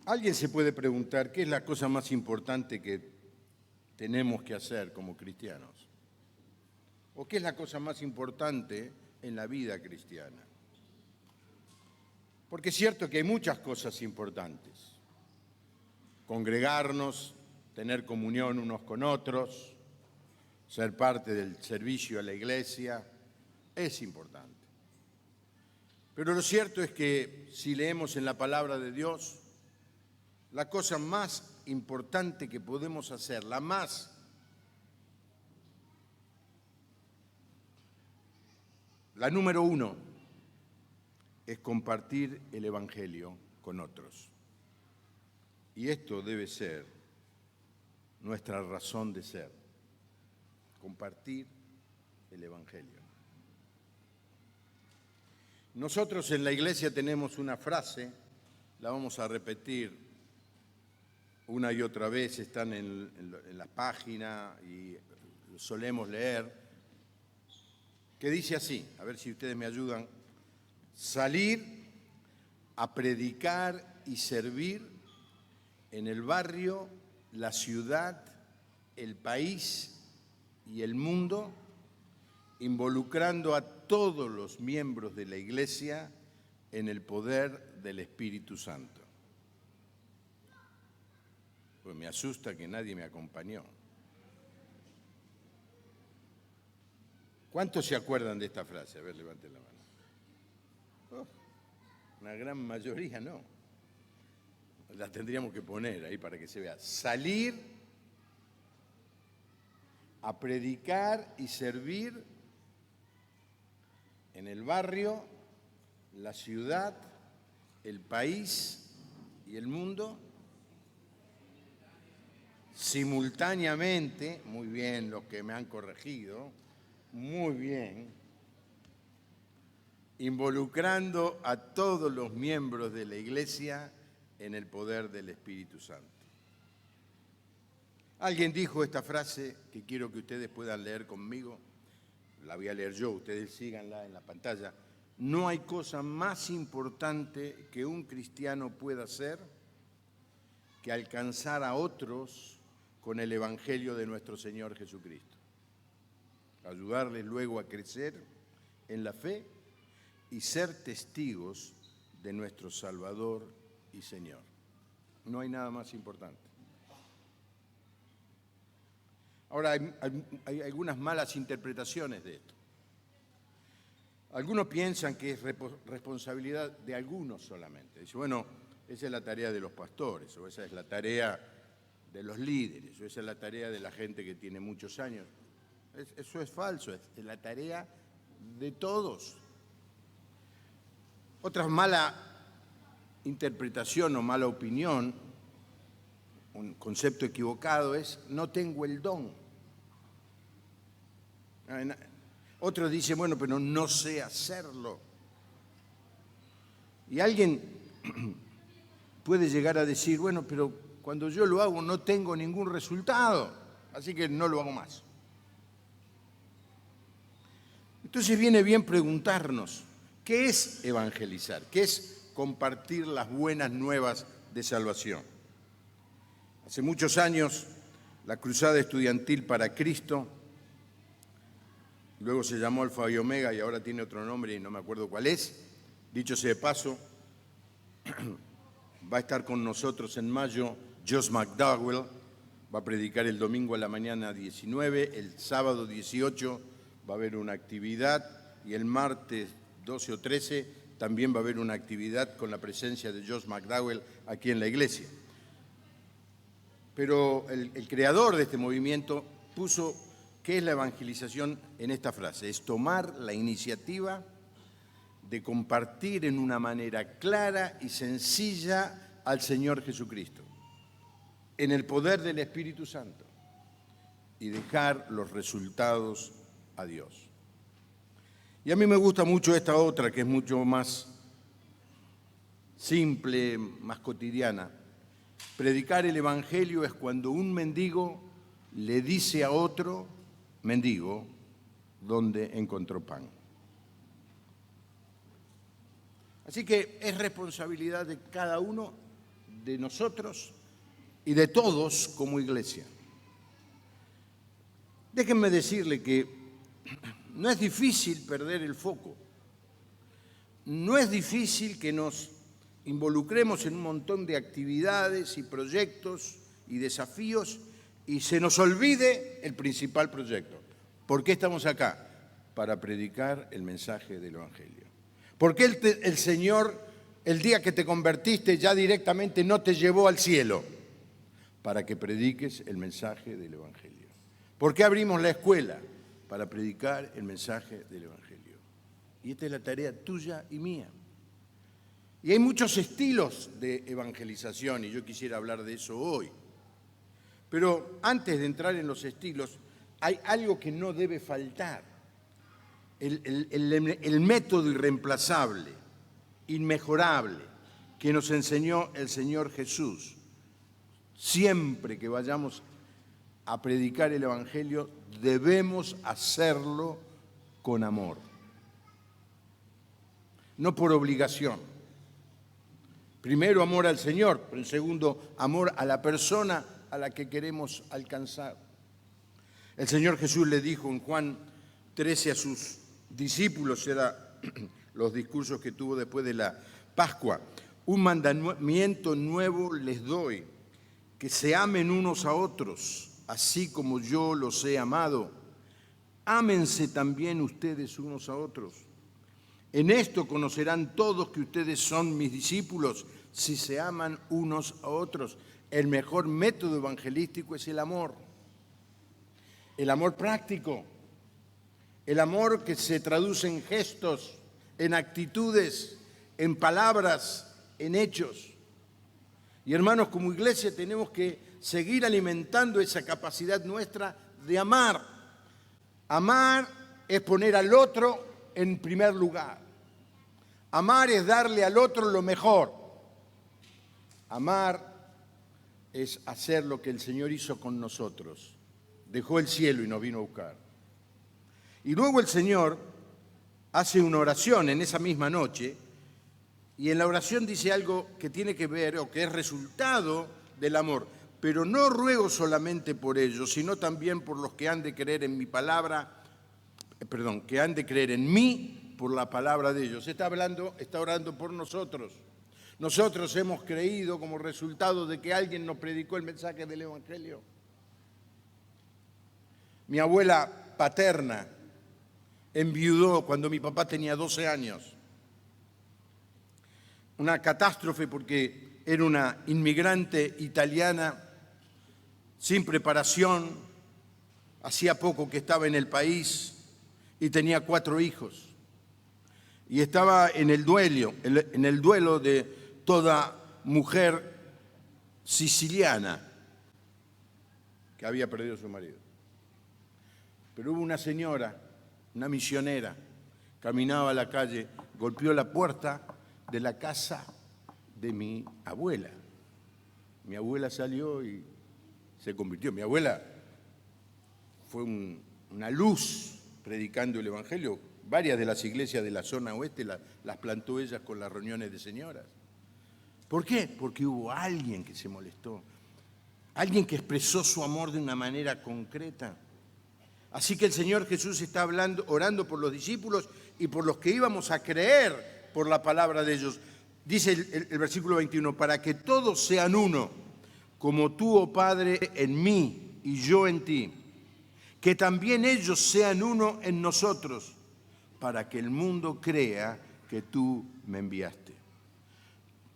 Alguien se puede preguntar, ¿qué es la cosa más importante que tenemos que hacer como cristianos? ¿O qué es la cosa más importante en la vida cristiana? Porque es cierto que hay muchas cosas importantes. Congregarnos, tener comunión unos con otros, ser parte del servicio a la iglesia, es importante. Pero lo cierto es que si leemos en la palabra de Dios, la cosa más importante que podemos hacer, la número uno, es compartir el Evangelio con otros. Y esto debe ser nuestra razón de ser, compartir el Evangelio. Nosotros en la iglesia tenemos una frase, la vamos a repetir una y otra vez, están en la página y solemos leer, que dice así, a ver si ustedes me ayudan: salir a predicar y servir en el barrio, la ciudad, el país y el mundo, involucrando a todos los miembros de la Iglesia en el poder del Espíritu Santo. Pues me asusta que nadie me acompañó. ¿Cuántos se acuerdan de esta frase? A ver, levanten la mano. Oh, una gran mayoría no. La tendríamos que poner ahí para que se vea. Salir a predicar y servir en el barrio, la ciudad, el país y el mundo, simultáneamente, muy bien los que me han corregido, muy bien, involucrando a todos los miembros de la Iglesia en el poder del Espíritu Santo. Alguien dijo esta frase que quiero que ustedes puedan leer conmigo, la voy a leer yo, ustedes síganla en la pantalla. No hay cosa más importante que un cristiano pueda hacer que alcanzar a otros con el Evangelio de nuestro Señor Jesucristo. Ayudarles luego a crecer en la fe y ser testigos de nuestro Salvador y Señor. No hay nada más importante. Ahora, hay algunas malas interpretaciones de esto. Algunos piensan que es responsabilidad de algunos solamente. Dicen, bueno, esa es la tarea de los pastores, o esa es la tarea de los líderes, o esa es la tarea de la gente que tiene muchos años. Eso es falso, es la tarea de todos. Otra mala interpretación o mala opinión, un concepto equivocado, es no tengo el don. Otros dicen, bueno, pero no sé hacerlo. Y alguien puede llegar a decir, bueno, pero cuando yo lo hago no tengo ningún resultado, así que no lo hago más. Entonces viene bien preguntarnos, ¿qué es evangelizar? ¿Qué es compartir las buenas nuevas de salvación? Hace muchos años, la Cruzada Estudiantil para Cristo, luego se llamó Alfa y Omega y ahora tiene otro nombre y no me acuerdo cuál es. Dicho sea de paso, va a estar con nosotros en mayo Josh McDowell, va a predicar el domingo a la mañana 19, el sábado 18 va a haber una actividad y el martes 12 o 13 también va a haber una actividad con la presencia de Josh McDowell aquí en la iglesia. Pero el creador de este movimiento puso qué es la evangelización en esta frase: es tomar la iniciativa de compartir en una manera clara y sencilla al Señor Jesucristo, en el poder del Espíritu Santo, y dejar los resultados a Dios. Y a mí me gusta mucho esta otra, que es mucho más simple, más cotidiana. Predicar el Evangelio es cuando un mendigo le dice a otro mendigo dónde encontró pan. Así que es responsabilidad de cada uno de nosotros y de todos como iglesia. Déjenme decirle que no es difícil perder el foco. No es difícil que nos involucremos en un montón de actividades y proyectos y desafíos y se nos olvide el principal proyecto. ¿Por qué estamos acá? Para predicar el mensaje del Evangelio. ¿Por qué el Señor, el día que te convertiste, ya directamente no te llevó al cielo? Para que prediques el mensaje del Evangelio. ¿Por qué abrimos la escuela? Para predicar el mensaje del Evangelio. Y esta es la tarea tuya y mía. Y hay muchos estilos de evangelización y yo quisiera hablar de eso hoy. Pero antes de entrar en los estilos, hay algo que no debe faltar. El método irreemplazable, inmejorable, que nos enseñó el Señor Jesús. Siempre que vayamos a predicar el Evangelio, debemos hacerlo con amor. No por obligación. Primero, amor al Señor, pero en segundo, amor a la persona a la que queremos alcanzar. El Señor Jesús le dijo en Juan 13 a sus discípulos, era los discursos que tuvo después de la Pascua: un mandamiento nuevo les doy, que se amen unos a otros, así como yo los he amado. Ámense también ustedes unos a otros. En esto conocerán todos que ustedes son mis discípulos, si se aman unos a otros. El mejor método evangelístico es el amor práctico, el amor que se traduce en gestos, en actitudes, en palabras, en hechos. Y hermanos, como iglesia tenemos que seguir alimentando esa capacidad nuestra de amar. Amar es poner al otro en primer lugar. Amar es darle al otro lo mejor. Amar es hacer lo que el Señor hizo con nosotros. Dejó el cielo y nos vino a buscar. Y luego el Señor hace una oración en esa misma noche, y en la oración dice algo que tiene que ver, o que es resultado del amor. Pero no ruego solamente por ellos, sino también por los que han de creer en mi palabra, que han de creer en mí por la palabra de ellos. Está orando por nosotros. Nosotros hemos creído como resultado de que alguien nos predicó el mensaje del Evangelio. Mi abuela paterna enviudó cuando mi papá tenía 12 años. Una catástrofe porque era una inmigrante italiana sin preparación, hacía poco que estaba en el país y tenía 4 hijos. Y estaba en el duelo de toda mujer siciliana que había perdido a su marido. Pero hubo una señora, una misionera, caminaba a la calle, golpeó la puerta de la casa de mi abuela. Mi abuela salió y se convirtió. Mi abuela fue una luz predicando el Evangelio. Varias de las iglesias de la zona oeste las plantó ella con las reuniones de señoras. ¿Por qué? Porque hubo alguien que se molestó, alguien que expresó su amor de una manera concreta. Así que el Señor Jesús está orando por los discípulos y por los que íbamos a creer por la palabra de ellos. Dice el versículo 21, para que todos sean uno, como tú, oh Padre, en mí y yo en ti, que también ellos sean uno en nosotros, para que el mundo crea que tú me enviaste.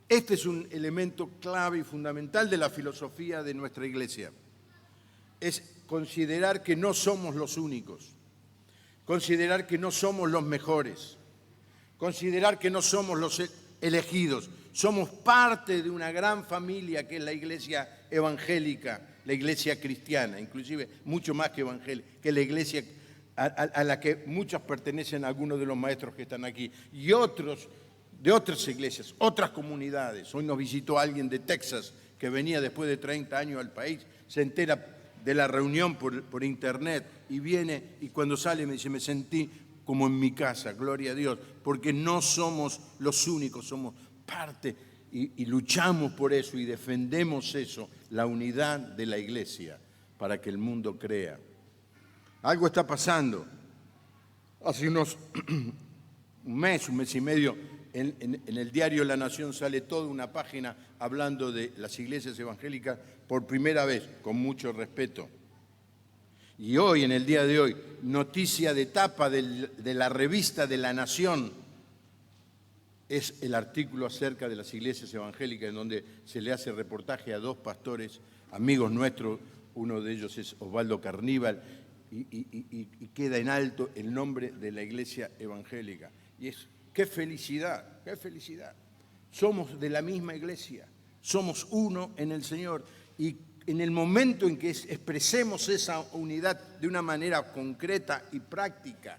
Este es un elemento clave y fundamental de la filosofía de nuestra iglesia. Es considerar que no somos los únicos, considerar que no somos los mejores, considerar que no somos los elegidos. Somos parte de una gran familia que es la iglesia evangélica, la iglesia cristiana, inclusive mucho más que evangélica, que la iglesia a la que muchos pertenecen, algunos de los maestros que están aquí, y otros de otras iglesias, otras comunidades. Hoy nos visitó alguien de Texas que venía después de 30 años al país, se entera de la reunión por internet y viene y cuando sale me dice, me sentí como en mi casa, gloria a Dios, porque no somos los únicos, somos parte y luchamos por eso y defendemos eso, la unidad de la iglesia, para que el mundo crea. Algo está pasando. Hace un mes y medio, en el diario La Nación sale toda una página hablando de las iglesias evangélicas por primera vez, con mucho respeto. Y hoy, en el día de hoy, noticia de tapa de la revista de La Nación, es el artículo acerca de las iglesias evangélicas, en donde se le hace reportaje a dos pastores, amigos nuestros, uno de ellos es Osvaldo Carníbal, y queda en alto el nombre de la iglesia evangélica. Y es, qué felicidad, qué felicidad. Somos de la misma iglesia, somos uno en el Señor, y en el momento en que expresemos esa unidad de una manera concreta y práctica,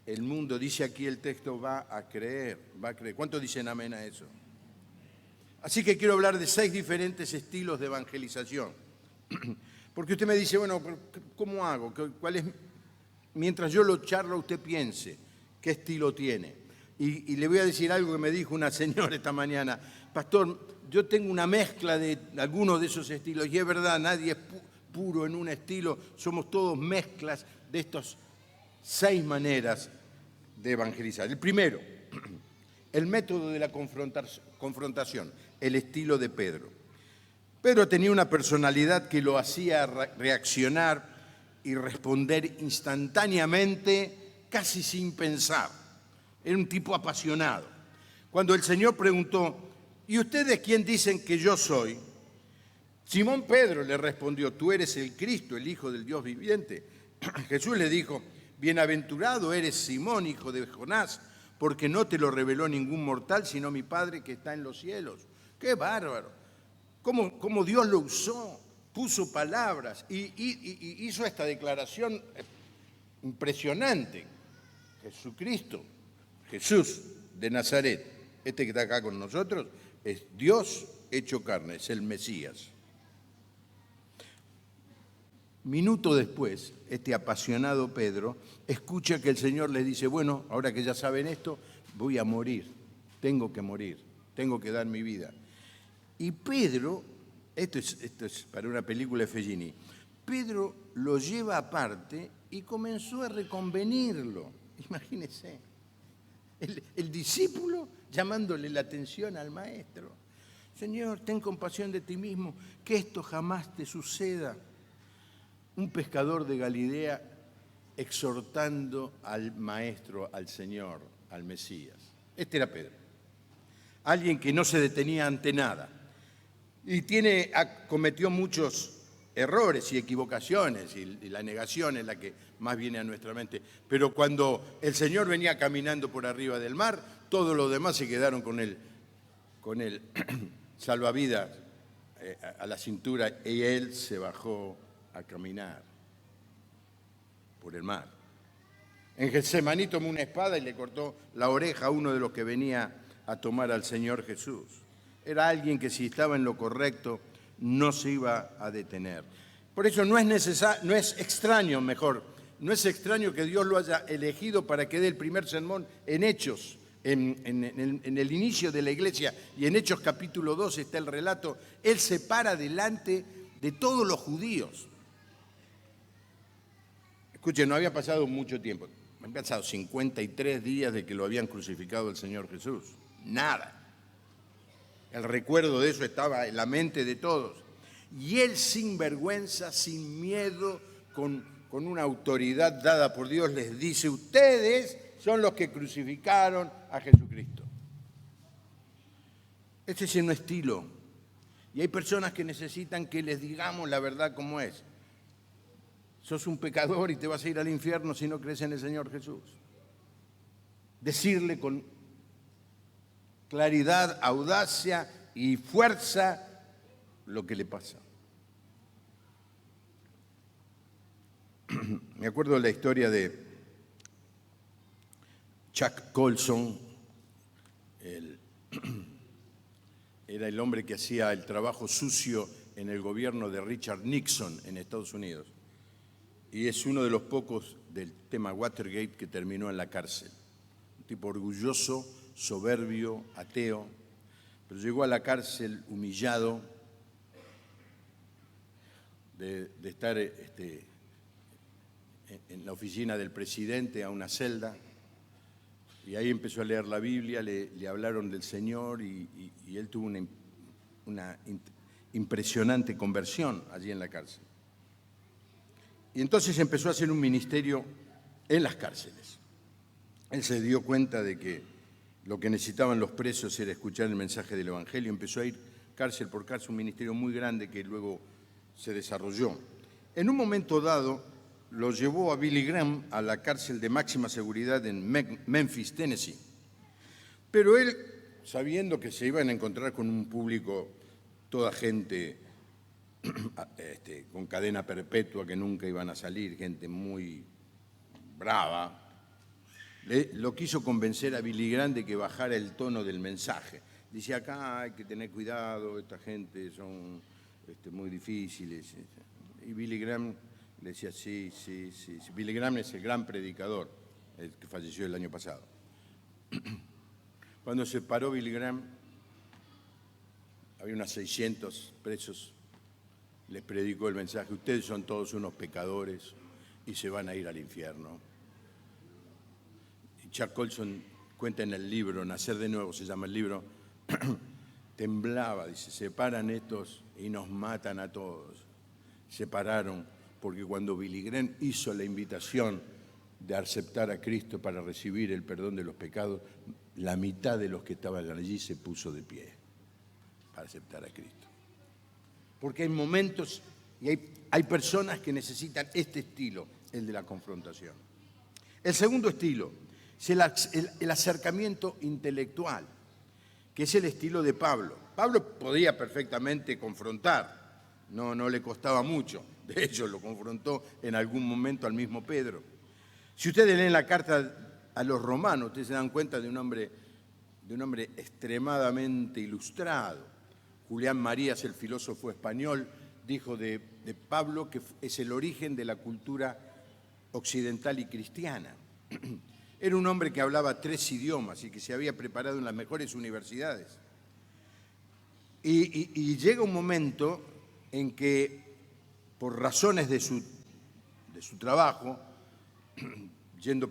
el mundo, dice aquí el texto, va a creer, va a creer. ¿Cuántos dicen amén a eso? Así que quiero hablar de 6 diferentes estilos de evangelización. Porque usted me dice, bueno, ¿cómo hago? ¿Cuál es? Mientras yo lo charlo, usted piense qué estilo tiene. Y le voy a decir algo que me dijo una señora esta mañana. Pastor, yo tengo una mezcla de algunos de esos estilos, y es verdad, nadie es puro en un estilo, somos todos mezclas de estas 6 maneras de evangelizar. El primero, el método de la confrontación, el estilo de Pedro. Pedro tenía una personalidad que lo hacía reaccionar y responder instantáneamente, casi sin pensar. Era un tipo apasionado. Cuando el Señor preguntó, ¿y ustedes quién dicen que yo soy? Simón Pedro le respondió, tú eres el Cristo, el Hijo del Dios viviente. Jesús le dijo, bienaventurado eres Simón, hijo de Jonás, porque no te lo reveló ningún mortal, sino mi Padre que está en los cielos. ¡Qué bárbaro! ¿Cómo Dios lo usó? Puso palabras y hizo esta declaración impresionante. Jesucristo, Jesús de Nazaret, este que está acá con nosotros, es Dios hecho carne, es el Mesías. Minuto después, este apasionado Pedro escucha que el Señor le dice, bueno, ahora que ya saben esto, voy a morir, tengo que dar mi vida. Y Pedro, esto es para una película de Fellini, Pedro lo lleva aparte y comenzó a reconvenirlo. Imagínense, el discípulo llamándole la atención al maestro. Señor, ten compasión de ti mismo, que esto jamás te suceda. Un pescador de Galilea exhortando al maestro, al Señor, al Mesías. Este era Pedro. Alguien que no se detenía ante nada. Y cometió muchos errores y equivocaciones, y la negación es la que más viene a nuestra mente. Pero cuando el Señor venía caminando por arriba del mar, todos los demás se quedaron con el salvavidas a la cintura, y él se bajó a caminar por el mar. En Getsemaní tomó una espada y le cortó la oreja a uno de los que venía a tomar al Señor Jesús. Era alguien que si estaba en lo correcto no se iba a detener. Por eso no es extraño que Dios lo haya elegido para que dé el primer sermón en Hechos, en el inicio de la iglesia, y en Hechos capítulo 2 está el relato. Él se para delante de todos los judíos. Escuchen, no había pasado mucho tiempo, habían pasado 53 días de que lo habían crucificado el Señor Jesús. Nada. El recuerdo de eso estaba en la mente de todos. Y él sin vergüenza, sin miedo, con una autoridad dada por Dios, les dice, ustedes son los que crucificaron a Jesucristo. Este es un estilo. Y hay personas que necesitan que les digamos la verdad como es. Sos un pecador y te vas a ir al infierno si no crees en el Señor Jesús. Decirle con claridad, audacia y fuerza lo que le pasa. Me acuerdo de la historia de Chuck Colson, era el hombre que hacía el trabajo sucio en el gobierno de Richard Nixon en Estados Unidos. Y es uno de los pocos del tema Watergate que terminó en la cárcel. Un tipo orgulloso, soberbio, ateo. pero llegó a la cárcel humillado de estar en la oficina del presidente, a una celda, y ahí empezó a leer la Biblia, le hablaron del Señor y él tuvo una impresionante conversión allí en la cárcel. Y entonces empezó a hacer un ministerio en las cárceles. Él se dio cuenta de que lo que necesitaban los presos era escuchar el mensaje del Evangelio. Empezó a ir cárcel por cárcel, un ministerio muy grande que luego se desarrolló. En un momento dado, lo llevó a Billy Graham a la cárcel de máxima seguridad en Memphis, Tennessee. Pero él, sabiendo que se iban a encontrar con un público, toda gente con cadena perpetua que nunca iban a salir, gente muy brava, lo quiso convencer a Billy Graham de que bajara el tono del mensaje. Dice, acá hay que tener cuidado, esta gente son muy difíciles. Y Billy Graham le decía, sí. Billy Graham es el gran predicador, el que falleció el año pasado. Cuando se paró Billy Graham, había unos 600 presos, les predicó el mensaje, ustedes son todos unos pecadores y se van a ir al infierno. Y Chuck Colson cuenta en el libro, Nacer de Nuevo se llama el libro, temblaba, dice, se paran estos y nos matan a todos. Se pararon porque cuando Billy Graham hizo la invitación de aceptar a Cristo para recibir el perdón de los pecados, la mitad de los que estaban allí se puso de pie para aceptar a Cristo. Porque hay momentos y hay personas que necesitan este estilo, el de la confrontación. El segundo estilo es el acercamiento intelectual, que es el estilo de Pablo. Pablo podía perfectamente confrontar, no le costaba mucho. De hecho, lo confrontó en algún momento al mismo Pedro. Si ustedes leen la carta a los romanos, ustedes se dan cuenta de un hombre extremadamente ilustrado. Julián Marías, el filósofo español, dijo de Pablo que es el origen de la cultura occidental y cristiana. Era un hombre que hablaba 3 idiomas y que se había preparado en las mejores universidades. Y llega un momento en que, por razones de su trabajo,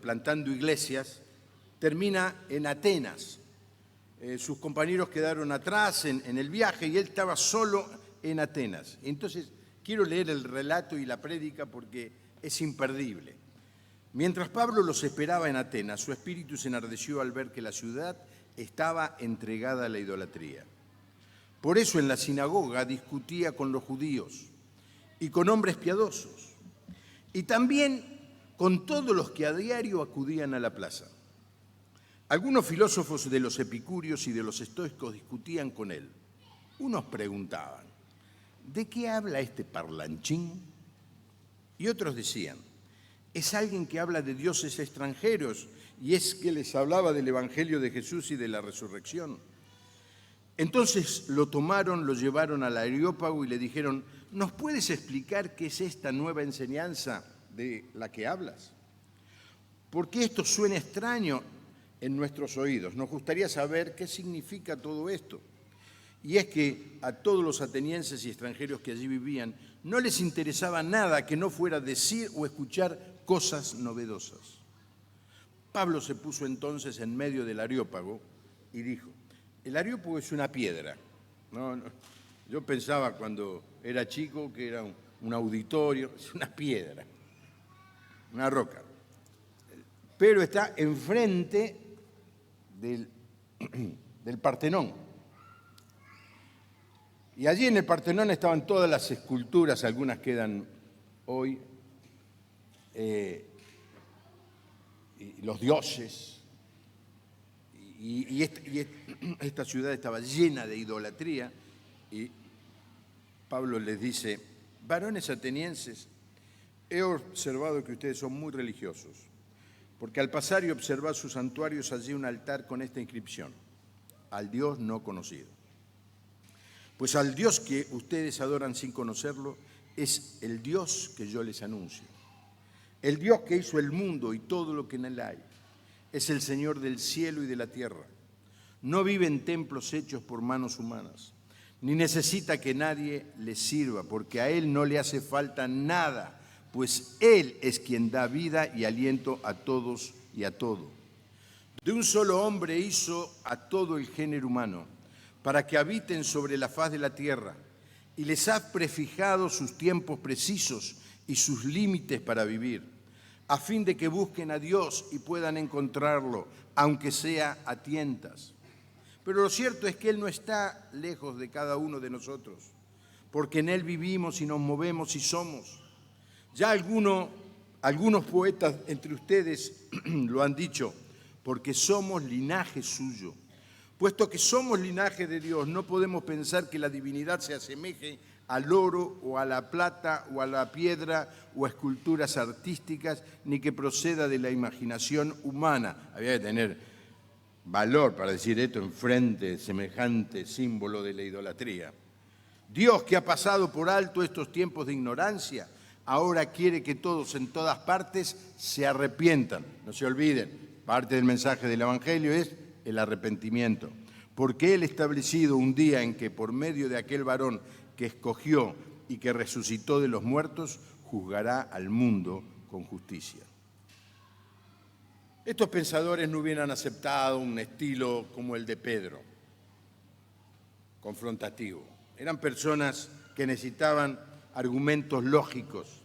plantando iglesias, termina en Atenas. Sus compañeros quedaron atrás en el viaje y él estaba solo en Atenas. Entonces, quiero leer el relato y la prédica porque es imperdible. Mientras Pablo los esperaba en Atenas, su espíritu se enardeció al ver que la ciudad estaba entregada a la idolatría. Por eso en la sinagoga discutía con los judíos y con hombres piadosos, y también con todos los que a diario acudían a la plaza. Algunos filósofos de los epicúreos y de los estoicos discutían con él. Unos preguntaban, ¿de qué habla este parlanchín? Y otros decían, es alguien que habla de dioses extranjeros, y es que les hablaba del Evangelio de Jesús y de la resurrección. Entonces lo tomaron, lo llevaron al Areópago y le dijeron, ¿nos puedes explicar qué es esta nueva enseñanza de la que hablas? Porque esto suena extraño en nuestros oídos. Nos gustaría saber qué significa todo esto. Y es que a todos los atenienses y extranjeros que allí vivían no les interesaba nada que no fuera decir o escuchar cosas novedosas. Pablo se puso entonces en medio del Areópago y dijo, el Areópago es una piedra. No, yo pensaba cuando era chico que era un auditorio, es una piedra, una roca. Pero está enfrente del Partenón. Y allí en el Partenón estaban todas las esculturas, algunas quedan hoy, y los dioses. Y esta ciudad estaba llena de idolatría. Y Pablo les dice, varones atenienses, he observado que ustedes son muy religiosos, porque al pasar y observar sus santuarios hallé un altar con esta inscripción, al Dios no conocido. Pues al Dios que ustedes adoran sin conocerlo es el Dios que yo les anuncio. El Dios que hizo el mundo y todo lo que en él hay. Es el Señor del cielo y de la tierra. no vive en templos hechos por manos humanas, ni necesita que nadie le sirva, porque a Él no le hace falta nada, pues Él es quien da vida y aliento a todos y a todo. De un solo hombre hizo a todo el género humano, para que habiten sobre la faz de la tierra, y les ha prefijado sus tiempos precisos y sus límites para vivir, a fin de que busquen a Dios y puedan encontrarlo, aunque sea a tientas. Pero lo cierto es que Él no está lejos de cada uno de nosotros, porque en Él vivimos y nos movemos y somos. Ya algunos poetas entre ustedes lo han dicho, porque somos linaje suyo. Puesto que somos linaje de Dios, no podemos pensar que la divinidad se asemeje al oro o a la plata o a la piedra o a esculturas artísticas, ni que proceda de la imaginación humana. Había que tener valor para decir esto enfrente de semejante símbolo de la idolatría. Dios, que ha pasado por alto estos tiempos de ignorancia, ahora quiere que todos en todas partes se arrepientan. No se olviden, parte del mensaje del Evangelio es el arrepentimiento, porque Él ha establecido un día en que por medio de aquel varón que escogió y que resucitó de los muertos, juzgará al mundo con justicia. Estos pensadores no hubieran aceptado un estilo como el de Pedro, confrontativo. Eran personas que necesitaban argumentos lógicos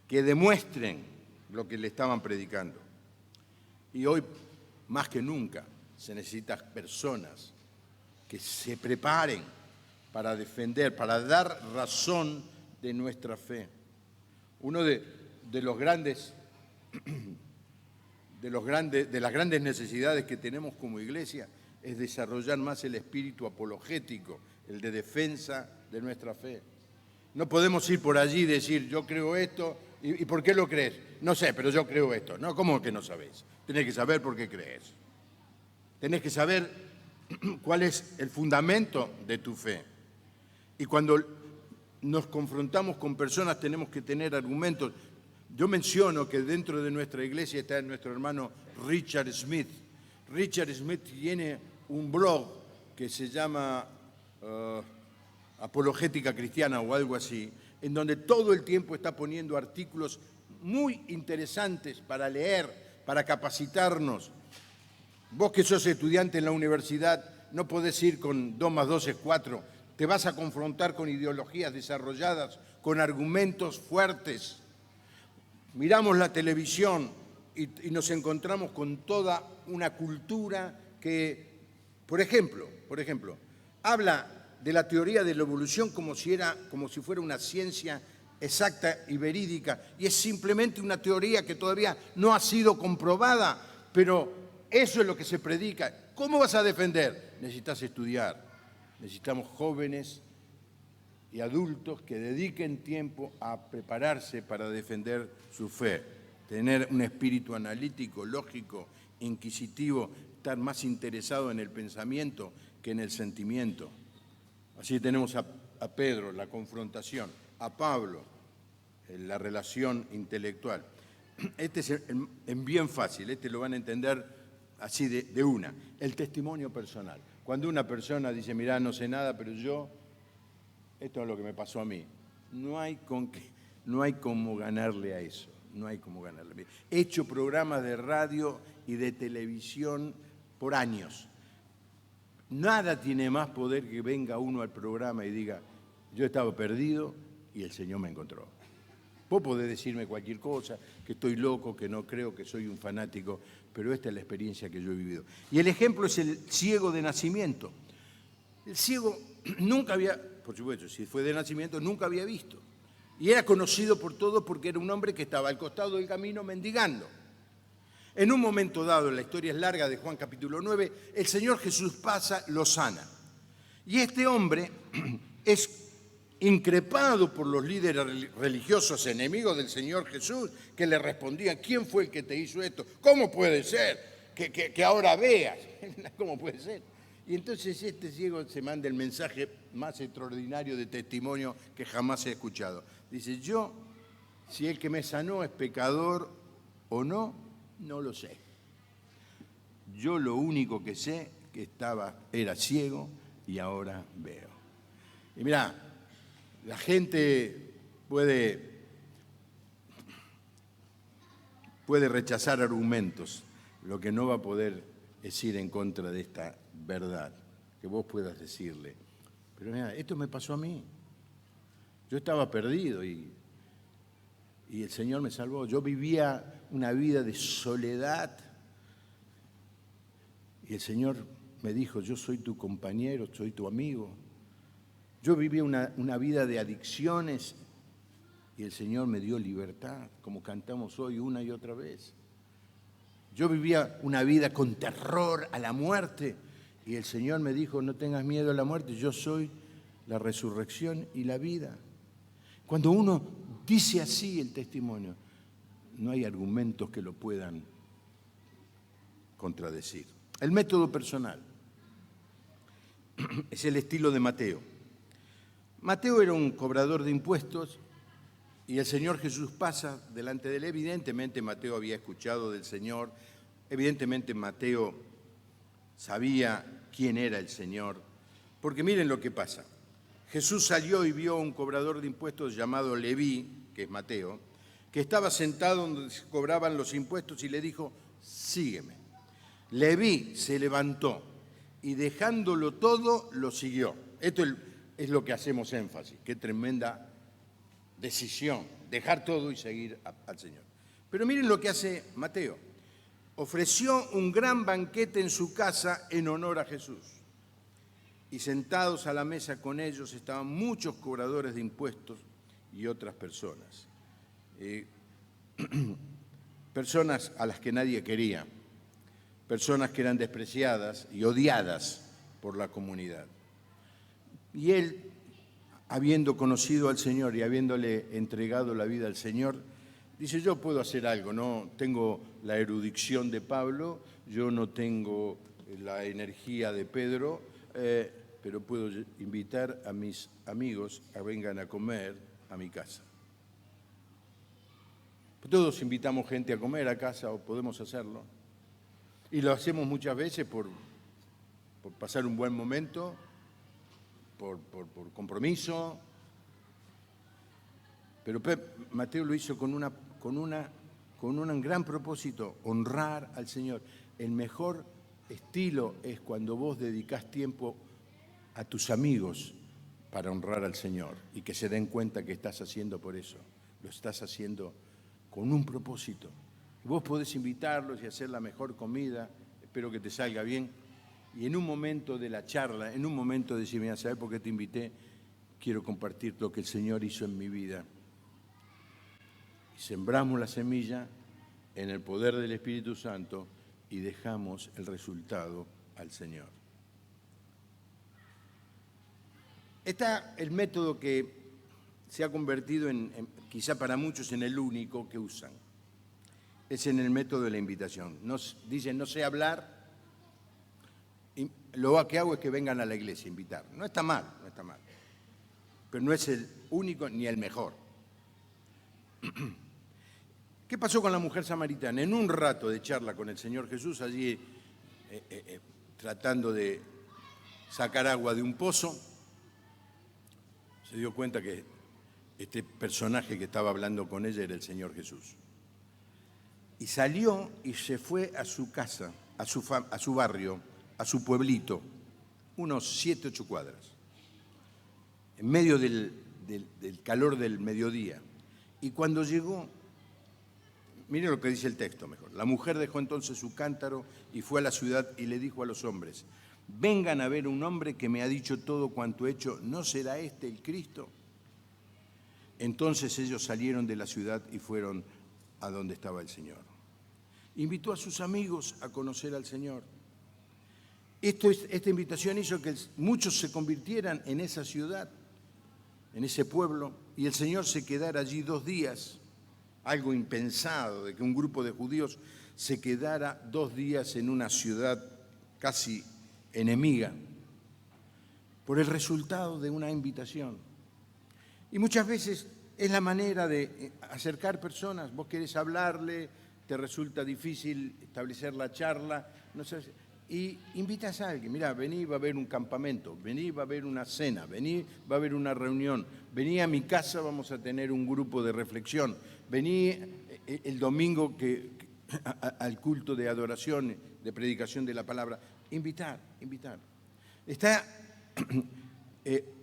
que demuestren lo que le estaban predicando. Y hoy, más que nunca, se necesitan personas que se preparen para defender, para dar razón de nuestra fe. Uno de las grandes necesidades que tenemos como iglesia es desarrollar más el espíritu apologético, el de defensa de nuestra fe. No podemos ir por allí y decir, yo creo esto, ¿y por qué lo crees? No sé, pero yo creo esto. No, ¿cómo que no sabés? Tenés que saber por qué crees. Tenés que saber cuál es el fundamento de tu fe. Y cuando nos confrontamos con personas tenemos que tener argumentos. Yo menciono que dentro de nuestra iglesia está nuestro hermano Richard Smith. Richard Smith tiene un blog que se llama Apologética Cristiana o algo así, en donde todo el tiempo está poniendo artículos muy interesantes para leer, para capacitarnos. Vos que sos estudiante en la universidad, no podés ir con 2 más 2 es 4, te vas a confrontar con ideologías desarrolladas, con argumentos fuertes. Miramos la televisión y nos encontramos con toda una cultura que, por ejemplo, habla de la teoría de la evolución como si fuera una ciencia exacta y verídica, y es simplemente una teoría que todavía no ha sido comprobada, pero eso es lo que se predica. ¿Cómo vas a defender? Necesitas estudiar. Necesitamos jóvenes y adultos que dediquen tiempo a prepararse para defender su fe, tener un espíritu analítico, lógico, inquisitivo, estar más interesado en el pensamiento que en el sentimiento. Así tenemos a Pedro, la confrontación, a Pablo, la relación intelectual. Este es bien fácil, este lo van a entender así de una, el testimonio personal. Cuando una persona dice, mirá, no sé nada, pero esto es lo que me pasó a mí, no hay cómo ganarle a eso, no hay cómo ganarle. He hecho programas de radio y de televisión por años. Nada tiene más poder que venga uno al programa y diga, yo estaba perdido y el Señor me encontró. Vos podés decirme cualquier cosa, que estoy loco, que no creo, que soy un fanático, pero esta es la experiencia que yo he vivido. Y el ejemplo es el ciego de nacimiento. El ciego nunca había, por supuesto, si fue de nacimiento, nunca había visto. Y era conocido por todos porque era un hombre que estaba al costado del camino mendigando. En un momento dado, la historia es larga de Juan capítulo 9, el Señor Jesús pasa, lo sana. Y este hombre es increpado por los líderes religiosos enemigos del Señor Jesús, que le respondían, ¿quién fue el que te hizo esto? ¿Cómo puede ser que ahora veas? ¿Cómo puede ser? Y entonces este ciego se manda el mensaje más extraordinario de testimonio que jamás he escuchado. Dice, yo, si el que me sanó es pecador o no, no lo sé. Yo lo único que sé que era ciego y ahora veo. Y mirá, la gente puede rechazar argumentos, lo que no va a poder es ir en contra de esta verdad, que vos puedas decirle, pero mira, esto me pasó a mí. Yo estaba perdido y el Señor me salvó. Yo vivía una vida de soledad y el Señor me dijo, yo soy tu compañero, soy tu amigo. Yo vivía una vida de adicciones y el Señor me dio libertad, como cantamos hoy una y otra vez. Yo vivía una vida con terror a la muerte y el Señor me dijo, no tengas miedo a la muerte, yo soy la resurrección y la vida. Cuando uno dice así el testimonio, no hay argumentos que lo puedan contradecir. El método personal es el estilo de Mateo. Mateo era un cobrador de impuestos y el Señor Jesús pasa delante de él. Evidentemente Mateo había escuchado del Señor, evidentemente Mateo sabía quién era el Señor, porque miren lo que pasa. Jesús salió y vio a un cobrador de impuestos llamado Leví, que es Mateo, que estaba sentado donde se cobraban los impuestos y le dijo, sígueme. Leví se levantó y dejándolo todo, lo siguió. Esto es lo que hacemos énfasis, qué tremenda decisión, dejar todo y seguir al Señor. Pero miren lo que hace Mateo. Ofreció un gran banquete en su casa en honor a Jesús. Y sentados a la mesa con ellos estaban muchos cobradores de impuestos y otras personas. Personas a las que nadie quería, personas que eran despreciadas y odiadas por la comunidad. Y él, habiendo conocido al Señor y habiéndole entregado la vida al Señor, dice, yo puedo hacer algo, no tengo la erudición de Pablo, yo no tengo la energía de Pedro, pero puedo invitar a mis amigos a vengan a comer a mi casa. Todos invitamos gente a comer a casa o podemos hacerlo. Y lo hacemos muchas veces por pasar un buen momento, por compromiso. Pero Mateo lo hizo con un gran propósito, honrar al Señor. El mejor estilo es cuando vos dedicás tiempo a tus amigos para honrar al Señor y que se den cuenta que estás haciendo por eso. Lo estás haciendo con un propósito. Vos podés invitarlos y hacer la mejor comida, espero que te salga bien, y en un momento de la charla, en un momento de decir, mira, ¿sabés por qué te invité? Quiero compartir lo que el Señor hizo en mi vida. Y sembramos la semilla en el poder del Espíritu Santo y dejamos el resultado al Señor. Está el método que se ha convertido quizá para muchos en el único que usan. Es en el método de la invitación. Dicen, no sé hablar, y lo que hago es que vengan a la iglesia a invitar. No está mal, pero no es el único ni el mejor. ¿Qué pasó con la mujer samaritana? En un rato de charla con el Señor Jesús, allí tratando de sacar agua de un pozo, se dio cuenta que este personaje que estaba hablando con ella era el Señor Jesús. Y salió y se fue a su casa, a su barrio, a su pueblito, unos 7, 8 cuadras, en medio del calor del mediodía. Y cuando llegó, miren lo que dice el texto mejor. La mujer dejó entonces su cántaro y fue a la ciudad y le dijo a los hombres, vengan a ver un hombre que me ha dicho todo cuanto he hecho, ¿no será este el Cristo? Entonces ellos salieron de la ciudad y fueron a donde estaba el Señor. Invitó a sus amigos a conocer al Señor. Esta invitación hizo que muchos se convirtieran en esa ciudad, en ese pueblo, y el Señor se quedara allí 2 días, algo impensado, de que un grupo de judíos se quedara 2 días en una ciudad casi enemiga, por el resultado de una invitación. Y muchas veces es la manera de acercar personas. Vos querés hablarle, te resulta difícil establecer la charla, no sé, y invitas a alguien. Mirá, vení, va a haber un campamento, vení, va a haber una cena, vení, va a haber una reunión, vení a mi casa, vamos a tener un grupo de reflexión, vení el domingo al culto de adoración, de predicación de la palabra. Invitar. Está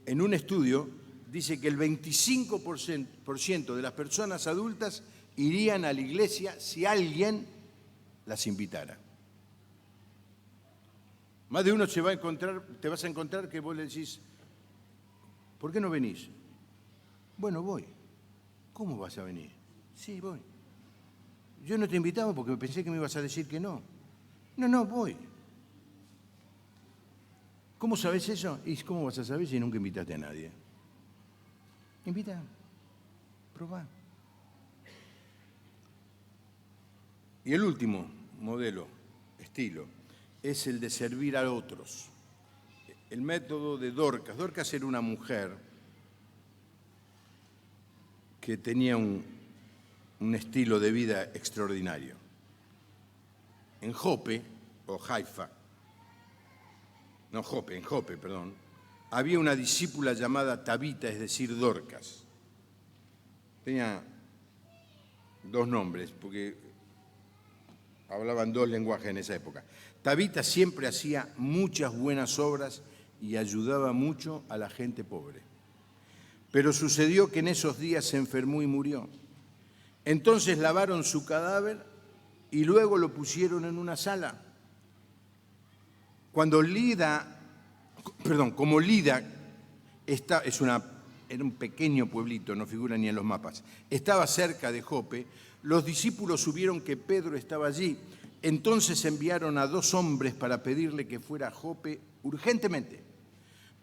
en un estudio, dice que el 25% de las personas adultas irían a la iglesia si alguien las invitara. Más de uno te vas a encontrar que vos le decís, ¿por qué no venís? Bueno, voy. ¿Cómo vas a venir? Sí, voy. Yo no te invitaba porque pensé que me ibas a decir que no. No, voy. ¿Cómo sabes eso? ¿Y cómo vas a saber si nunca invitaste a nadie? Invita, probá. Y el último modelo, estilo, es el de servir a otros. El método de Dorcas. Dorcas era una mujer que tenía un estilo de vida extraordinario. En Jope, o Haifa, no Jope, en Jope, perdón, había una discípula llamada Tabita, es decir, Dorcas. Tenía dos nombres, porque hablaban dos lenguajes en esa época. Tabita siempre hacía muchas buenas obras y ayudaba mucho a la gente pobre. Pero sucedió que en esos días se enfermó y murió. Entonces lavaron su cadáver y luego lo pusieron en una sala. Como Lida era un pequeño pueblito, no figura ni en los mapas, estaba cerca de Jope, los discípulos supieron que Pedro estaba allí. Entonces enviaron a 2 hombres para pedirle que fuera a Jope urgentemente.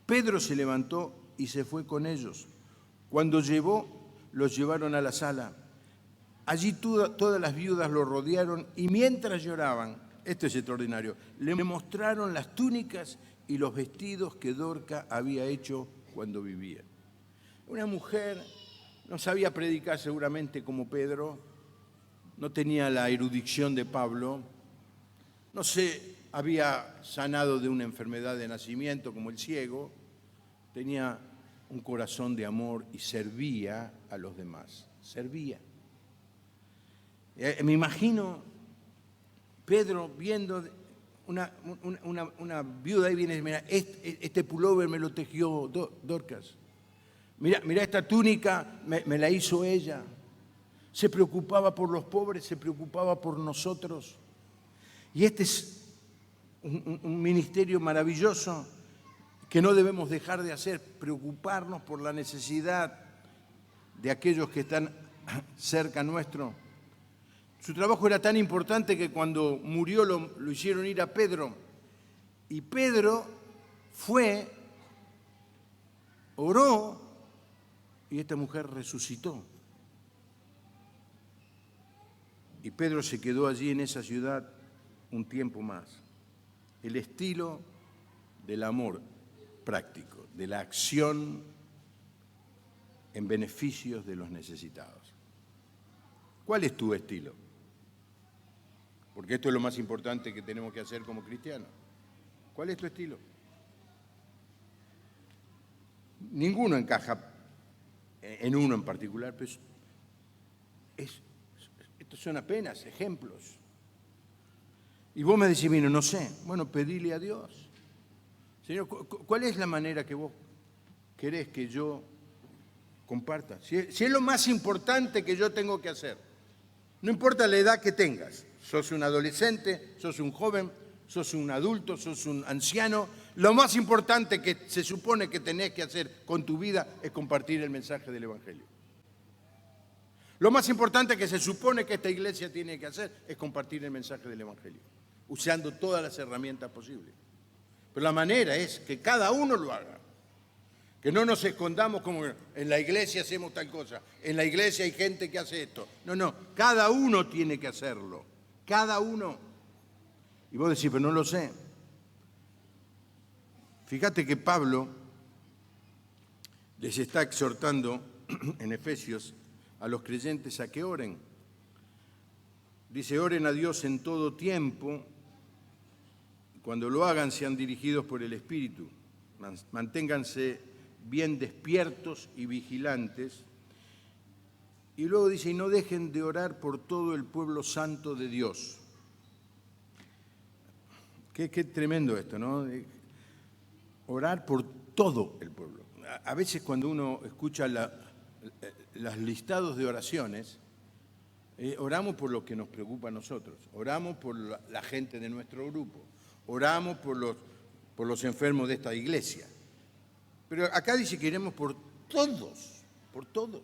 Pedro se levantó y se fue con ellos. Cuando los llevaron a la sala. Allí todas las viudas lo rodearon y mientras lloraban, esto es extraordinario, le mostraron las túnicas y los vestidos que Dorcas había hecho cuando vivía. Una mujer, no sabía predicar seguramente como Pedro, no tenía la erudición de Pablo, no se había sanado de una enfermedad de nacimiento como el ciego, tenía un corazón de amor y servía a los demás, servía. Me imagino Pedro viendo una viuda y viene, mira, este pullover me lo tejió Dorcas. Mira esta túnica me la hizo ella. Se preocupaba por los pobres, se preocupaba por nosotros. Y este es un ministerio maravilloso que no debemos dejar de hacer, preocuparnos por la necesidad de aquellos que están cerca nuestro. Su trabajo era tan importante que cuando murió lo hicieron ir a Pedro. Y Pedro fue, oró, y esta mujer resucitó. Y Pedro se quedó allí en esa ciudad un tiempo más. El estilo del amor práctico, de la acción en beneficios de los necesitados. ¿Cuál es tu estilo? Porque esto es lo más importante que tenemos que hacer como cristianos. ¿Cuál es tu estilo? Ninguno encaja en uno en particular, pero estos son apenas ejemplos. Y vos me decís, no sé, bueno, pedile a Dios. Señor, ¿cuál es la manera que vos querés que yo comparta? Si es lo más importante que yo tengo que hacer, no importa la edad que tengas, sos un adolescente, sos un joven, sos un adulto, sos un anciano, lo más importante que se supone que tenés que hacer con tu vida es compartir el mensaje del Evangelio. Lo más importante que se supone que esta iglesia tiene que hacer es compartir el mensaje del Evangelio, usando todas las herramientas posibles. Pero la manera es que cada uno lo haga. Que no nos escondamos como en la iglesia hacemos tal cosa, en la iglesia hay gente que hace esto. No, cada uno tiene que hacerlo, cada uno. Y vos decís, pero no lo sé. Fíjate que Pablo les está exhortando en Efesios a los creyentes a que oren. Dice, oren a Dios en todo tiempo. Cuando lo hagan, sean dirigidos por el Espíritu. Manténganse bien despiertos y vigilantes. Y luego dice, y no dejen de orar por todo el pueblo santo de Dios. Qué tremendo esto, ¿no? Orar por todo el pueblo. A veces cuando uno escucha los listados de oraciones, oramos por lo que nos preocupa a nosotros, oramos por la gente de nuestro grupo, oramos por los enfermos de esta iglesia. Pero acá dice que iremos por todos, por todos.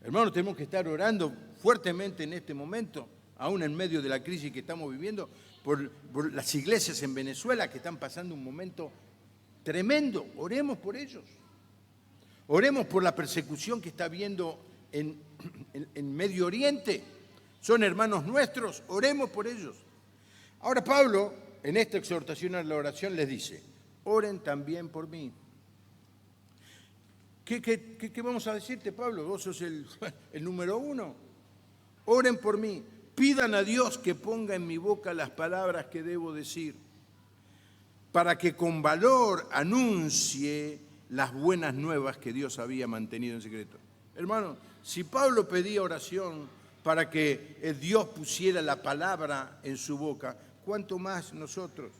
Hermanos, tenemos que estar orando fuertemente en este momento, aún en medio de la crisis que estamos viviendo, por las iglesias en Venezuela que están pasando un momento tremendo. Oremos por ellos. Oremos por la persecución que está habiendo en Medio Oriente. Son hermanos nuestros, oremos por ellos. Ahora Pablo, en esta exhortación a la oración, les dice, oren también por mí. ¿Qué vamos a decirte, Pablo? Vos sos el número uno. Oren por mí. Pidan a Dios que ponga en mi boca las palabras que debo decir, para que con valor anuncie las buenas nuevas que Dios había mantenido en secreto. Hermano, si Pablo pedía oración para que Dios pusiera la palabra en su boca, ¿cuánto más nosotros?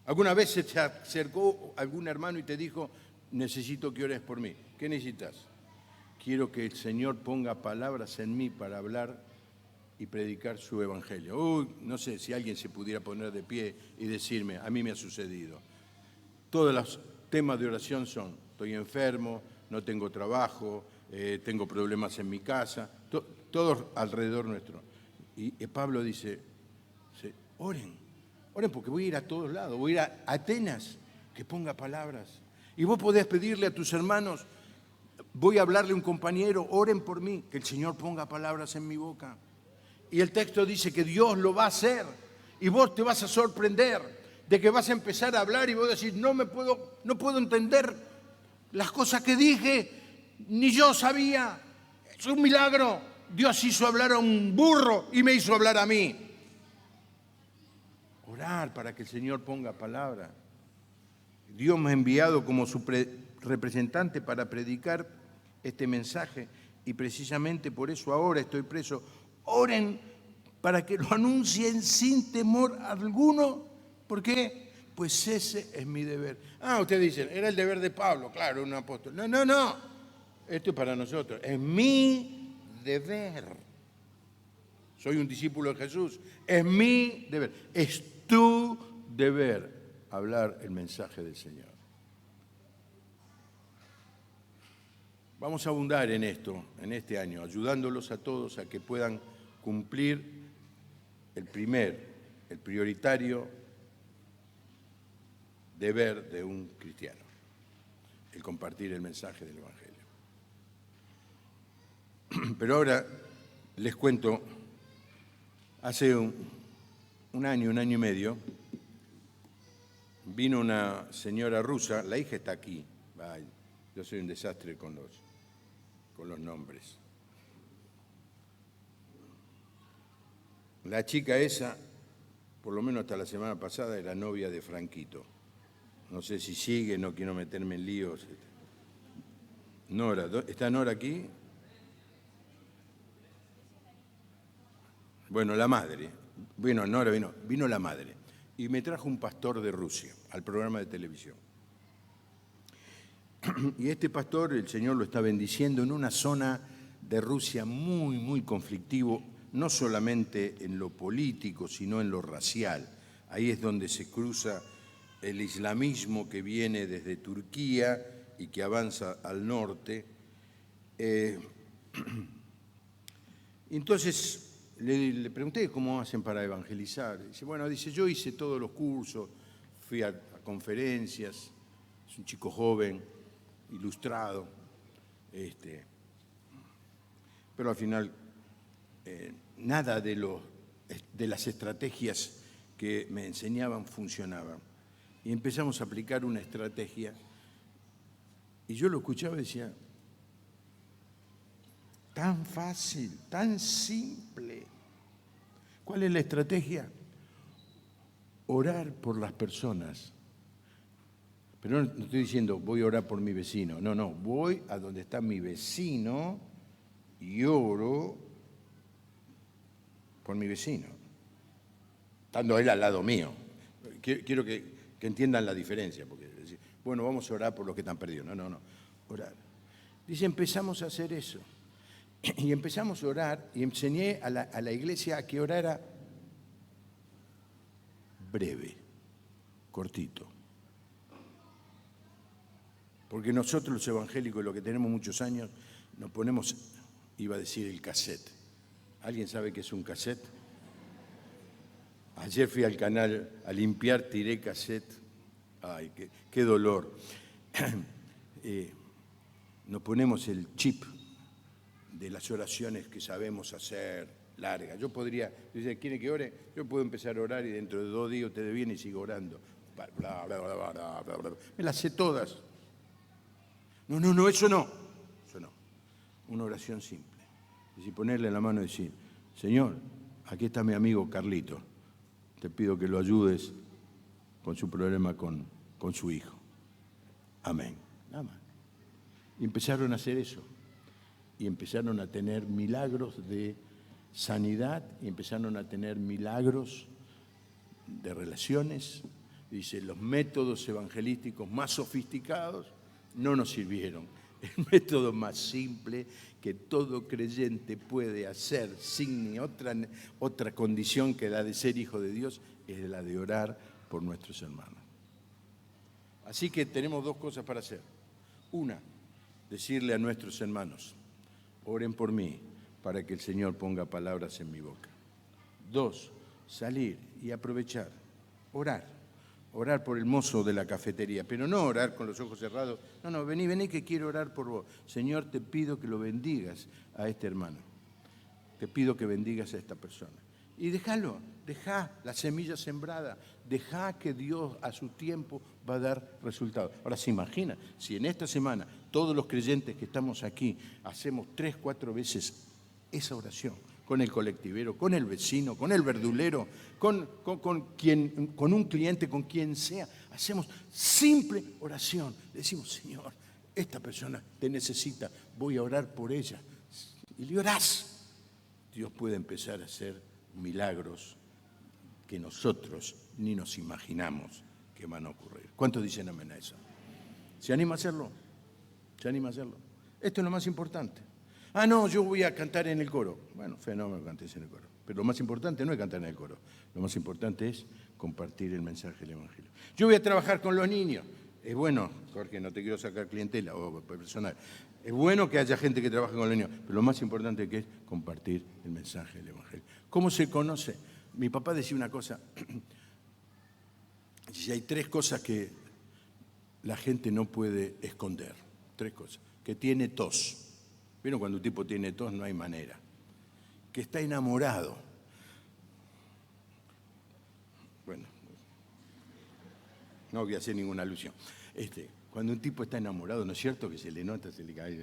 ¿Alguna vez se te acercó algún hermano y te dijo, necesito que ores por mí? ¿Qué necesitas? Quiero que el Señor ponga palabras en mí para hablar y predicar su evangelio. No sé si alguien se pudiera poner de pie y decirme, a mí me ha sucedido. Todos los temas de oración son, estoy enfermo, no tengo trabajo, tengo problemas en mi casa, todos alrededor nuestro. Y Pablo dice, oren porque voy a ir a todos lados, voy a ir a Atenas, que ponga palabras. Y vos podés pedirle a tus hermanos, voy a hablarle a un compañero, oren por mí, que el Señor ponga palabras en mi boca. Y el texto dice que Dios lo va a hacer y vos te vas a sorprender de que vas a empezar a hablar y vos decís, no puedo entender las cosas que dije, ni yo sabía, es un milagro. Dios hizo hablar a un burro y me hizo hablar a mí. Orar para que el Señor ponga palabra. Dios me ha enviado como su representante para predicar este mensaje y precisamente por eso ahora estoy preso. Oren para que lo anuncien sin temor alguno. ¿Por qué? Pues ese es mi deber. Ustedes dicen, era el deber de Pablo, claro, un apóstol. No. Esto es para nosotros. Es mi deber. Soy un discípulo de Jesús. Es mi deber. Es tu deber hablar el mensaje del Señor. Vamos a abundar en esto, en este año, ayudándolos a todos a que puedan cumplir el prioritario deber de un cristiano, el compartir el mensaje del Evangelio. Pero ahora les cuento, hace un año y medio, vino una señora rusa, la hija está aquí, yo soy un desastre con los nombres. La chica esa, por lo menos hasta la semana pasada, era novia de Franquito. No sé si sigue, no quiero meterme en líos. Nora, ¿está Nora aquí? Bueno, la madre. Bueno, Nora vino la madre. Y me trajo un pastor de Rusia al programa de televisión. Y este pastor, el Señor lo está bendiciendo en una zona de Rusia muy, muy conflictivo, no solamente en lo político, sino en lo racial. Ahí es donde se cruza el islamismo que viene desde Turquía y que avanza al norte. Entonces le pregunté cómo hacen para evangelizar. Dice, yo hice todos los cursos, fui a conferencias, es un chico joven, ilustrado, pero al final nada de las estrategias que me enseñaban funcionaban. Y empezamos a aplicar una estrategia y yo lo escuchaba y decía, tan fácil, tan simple. ¿Cuál es la estrategia? orar por las personas. Pero no estoy diciendo voy a orar por mi vecino. No, voy a donde está mi vecino y oro por mi vecino, estando él al lado mío. Quiero que entiendan la diferencia, porque decir, bueno, vamos a orar por los que están perdidos. No, orar. Dice, empezamos a hacer eso. Y empezamos a orar y enseñé a la iglesia a que orara breve, cortito. Porque nosotros los evangélicos, los que tenemos muchos años, nos ponemos, iba a decir el cassette. ¿Alguien sabe qué es un cassette? Ayer fui al canal a limpiar, tiré cassette. Ay, qué dolor. Nos ponemos el chip de las oraciones que sabemos hacer, largas. Yo podría, dice, ¿quiere que ore? Yo puedo empezar a orar y dentro de 2 días ustedes vienen y sigo orando. Bla, bla, bla, bla, bla, bla. Me las sé todas. No, eso no. Una oración simple. Es decir, ponerle la mano y decir, Señor, aquí está mi amigo Carlito. Te pido que lo ayudes con su problema con su hijo. Amén. Nada más. Y empezaron a hacer eso. Y empezaron a tener milagros de sanidad, y empezaron a tener milagros de relaciones. Dice, los métodos evangelísticos más sofisticados no nos sirvieron. El método más simple que todo creyente puede hacer sin ni otra condición que la de ser hijo de Dios es la de orar por nuestros hermanos. Así que tenemos 2 cosas para hacer. Una, decirle a nuestros hermanos, oren por mí para que el Señor ponga palabras en mi boca. 2, salir y aprovechar, orar por el mozo de la cafetería, pero no orar con los ojos cerrados. No, vení que quiero orar por vos. Señor, te pido que lo bendigas a este hermano. Te pido que bendigas a esta persona. Y dejá la semilla sembrada, dejá que Dios a su tiempo va a dar resultados. Ahora, se imagina, si en esta semana todos los creyentes que estamos aquí hacemos 3, 4 veces esa oración, con el colectivero, con el vecino, con el verdulero, con un cliente, con quien sea, hacemos simple oración. Decimos, Señor, esta persona te necesita, voy a orar por ella. Y le orás. Dios puede empezar a hacer milagros que nosotros ni nos imaginamos que van a ocurrir. ¿Cuántos dicen amén a eso? ¿Se anima a hacerlo? Esto es lo más importante. No, yo voy a cantar en el coro. Bueno, fenómeno, cantes en el coro. Pero lo más importante no es cantar en el coro. Lo más importante es compartir el mensaje del Evangelio. Yo voy a trabajar con los niños. Es bueno, Jorge, no te quiero sacar clientela o personal. Es bueno que haya gente que trabaje con los niños, pero lo más importante que es compartir el mensaje del Evangelio. ¿Cómo se conoce? Mi papá decía una cosa. Si hay 3 cosas que la gente no puede esconder. 3 cosas. Que tiene tos. ¿Vieron cuando un tipo tiene tos? No hay manera. Que está enamorado. Bueno, no voy a hacer ninguna alusión. Cuando un tipo está enamorado, ¿no es cierto? Que se le nota, se le cae,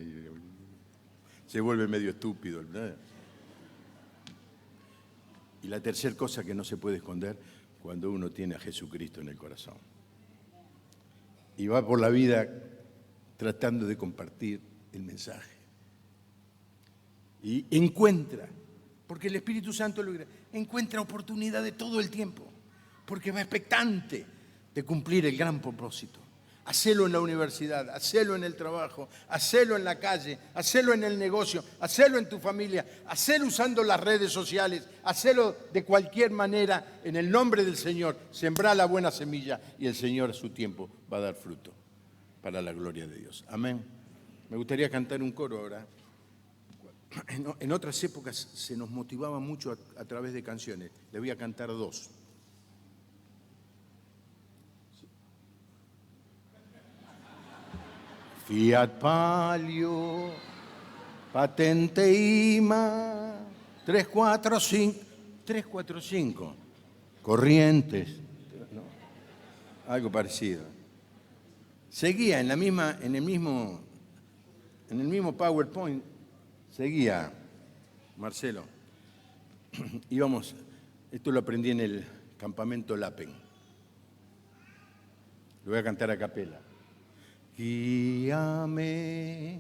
se vuelve medio estúpido, ¿verdad? Y la tercera cosa que no se puede esconder, cuando uno tiene a Jesucristo en el corazón. Y va por la vida tratando de compartir el mensaje. Y encuentra, porque el Espíritu Santo encuentra oportunidad de todo el tiempo, porque va expectante de cumplir el gran propósito. Hacelo en la universidad, hacelo en el trabajo, hacelo en la calle, hacelo en el negocio, hacelo en tu familia, hacelo usando las redes sociales, hacelo de cualquier manera en el nombre del Señor. Sembrá la buena semilla y el Señor a su tiempo va a dar fruto para la gloria de Dios. Amén. Me gustaría cantar un coro ahora. En otras épocas se nos motivaba mucho a través de canciones. Le voy a cantar 2. Fiat Palio, Patente IMA, 345, Corrientes, ¿no? Algo parecido. Seguía en el mismo PowerPoint, seguía Marcelo. Íbamos, esto lo aprendí en el campamento Lapen. Lo voy a cantar a capela. Guíame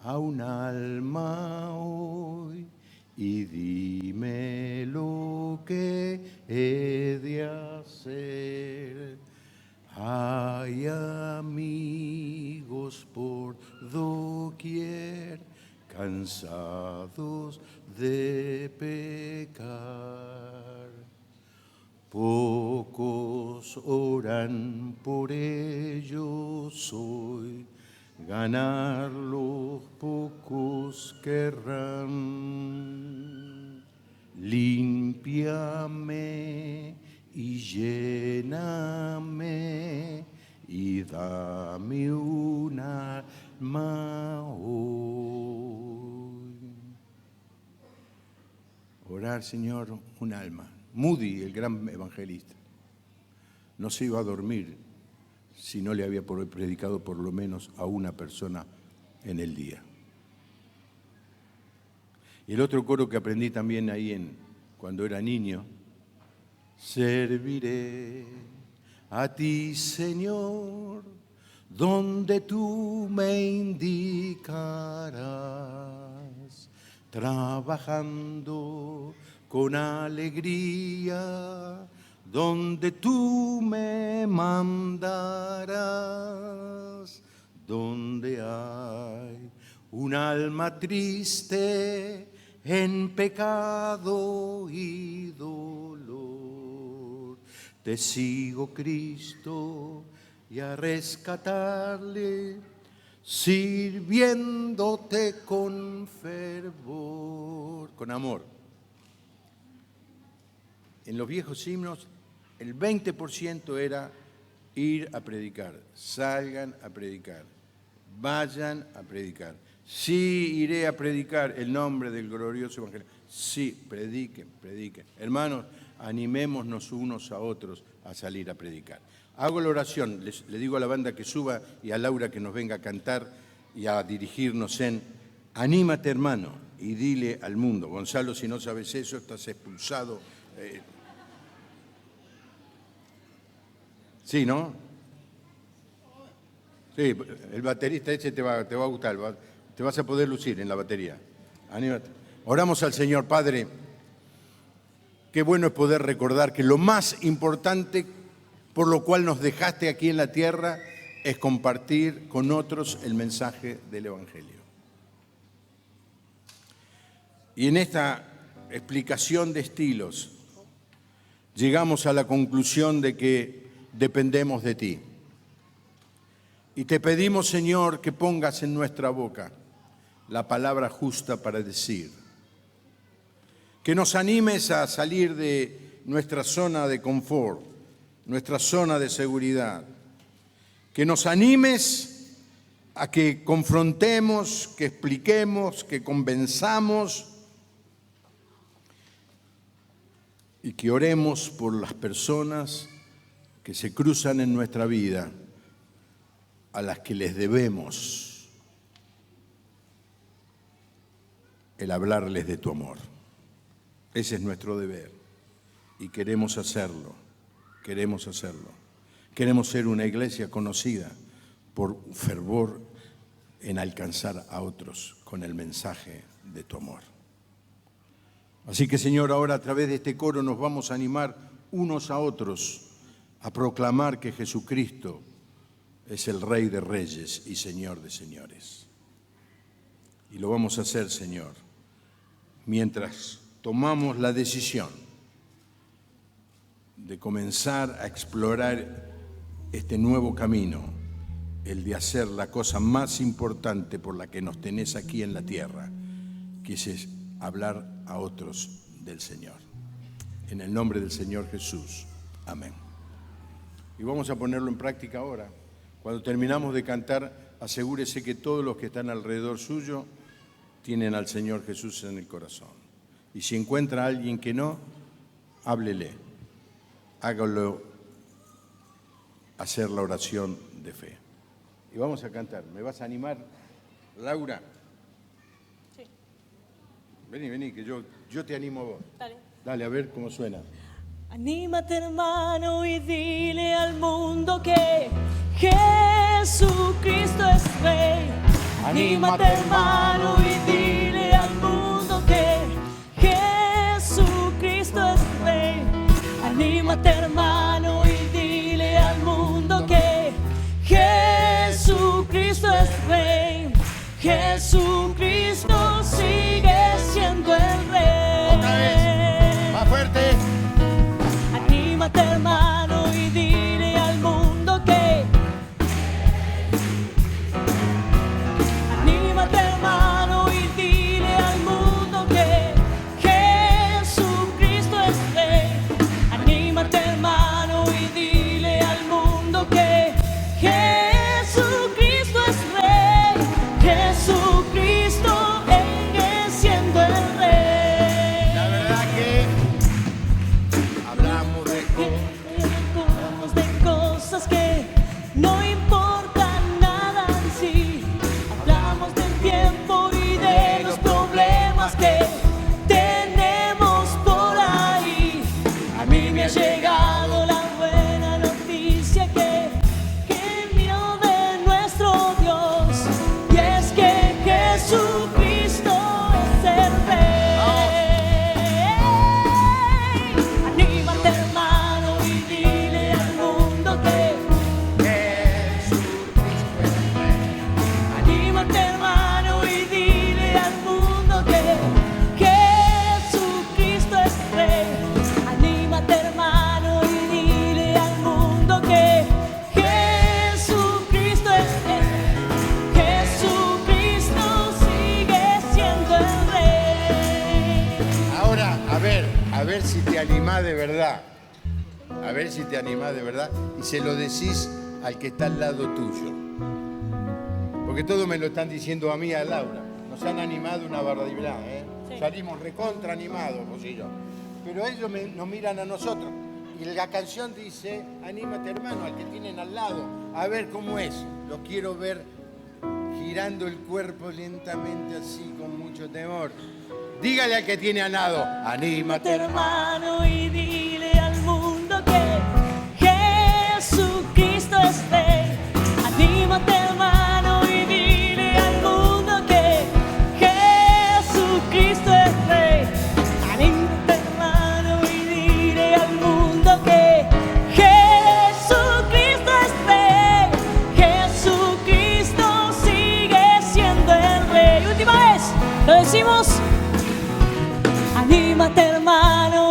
a un alma hoy y dime lo que he de hacer. Hay amigos por doquier, cansados de pecar. Pocos oran por ellos hoy, ganarlos pocos querrán. Límpiame y lléname y dame un alma hoy. Orar, Señor, un alma. Moody, el gran evangelista, no se iba a dormir si no le había predicado por lo menos a una persona en el día. Y el otro coro que aprendí también ahí cuando era niño: serviré a ti, Señor, donde tú me indicarás, trabajando con alegría, donde tú me mandarás, donde hay un alma triste en pecado y dolor. Te sigo, Cristo, y a rescatarle, sirviéndote con fervor, con amor. En los viejos himnos, el 20% era ir a predicar. Salgan a predicar, vayan a predicar. Sí, iré a predicar el nombre del glorioso Evangelio. Sí, prediquen, prediquen. Hermanos, animémonos unos a otros a salir a predicar. Hago la oración, le digo a la banda que suba y a Laura que nos venga a cantar y a dirigirnos en: anímate, hermano, y dile al mundo. Gonzalo, si no sabes eso, estás expulsado. Sí, ¿no? Sí, el baterista ese te va a gustar, te vas a poder lucir en la batería. Anímate. Oramos al Señor. Padre, qué bueno es poder recordar que lo más importante por lo cual nos dejaste aquí en la tierra es compartir con otros el mensaje del Evangelio. Y en esta explicación de estilos llegamos a la conclusión de que dependemos de ti. Y te pedimos, Señor, que pongas en nuestra boca la palabra justa para decir. Que nos animes a salir de nuestra zona de confort, nuestra zona de seguridad. Que nos animes a que confrontemos, que expliquemos, que convenzamos y que oremos por las personas que se cruzan en nuestra vida, a las que les debemos el hablarles de tu amor. Ese es nuestro deber y queremos hacerlo, queremos hacerlo. Queremos ser una iglesia conocida por fervor en alcanzar a otros con el mensaje de tu amor. Así que, Señor, ahora a través de este coro nos vamos a animar unos a otros a proclamar que Jesucristo es el Rey de Reyes y Señor de Señores. Y lo vamos a hacer, Señor, mientras tomamos la decisión de comenzar a explorar este nuevo camino, el de hacer la cosa más importante por la que nos tenés aquí en la tierra, que es hablar a otros del Señor. En el nombre del Señor Jesús. Amén. Y vamos a ponerlo en práctica ahora. Cuando terminamos de cantar, asegúrese que todos los que están alrededor suyo tienen al Señor Jesús en el corazón. Y si encuentra a alguien que no, háblele. Hágalo hacer la oración de fe. Y vamos a cantar. ¿Me vas a animar, Laura? Sí. Vení, que yo te animo a vos. Dale. Dale, a ver cómo suena. Anímate, hermano, y dile al mundo que Jesucristo es Rey. Anímate, hermano, y dile al mundo que Jesucristo es Rey. Anímate, hermano, y dile al mundo que Jesucristo es Rey. Jesucristo sigue siendo el Rey. Otra vez, más fuerte. Anímate, hermano, y dile al mundo que anímate, hermano, y dile al mundo que Jesucristo es Rey. Anímate, hermano, y dile al mundo que Jesucristo es Rey. Jesucristo sigue siendo el Rey. La verdad que hablamos de cosas que no importan nada en sí. Hablamos del tiempo y de los problemas que tenemos por ahí. A mí me ha llegado la buena noticia que vino de nuestro Dios, y es que Jesucristo es el Rey. Anímate, hermano, y dile al mundo que anímate, hermano, y dile al mundo que Jesucristo es Rey. Anímate, hermano, y dile al mundo que Jesucristo es Rey. Jesucristo sigue siendo el Rey. Ahora, a ver si te animás de verdad. A ver si te animás de verdad y se lo decís al que está al lado tuyo. Porque todos me lo están diciendo a mí, a Laura. Nos han animado una barbaridad, ¿eh? Sí. Salimos recontra animados, vos y yo. Pero ellos nos miran a nosotros. Y la canción dice, anímate, hermano, al que tienen al lado. A ver cómo es. Lo quiero ver girando el cuerpo lentamente así, con mucho temor. Dígale al que tiene al lado, anímate, hermano. Hermano, y dile al mundo que Jesucristo es Rey. Anímate, hermano, y dile al mundo que Jesucristo es Rey. Anímate, hermano, y dile al mundo que Jesucristo es Rey. Jesucristo sigue siendo el Rey. Última vez, lo decimos. Anímate, hermano,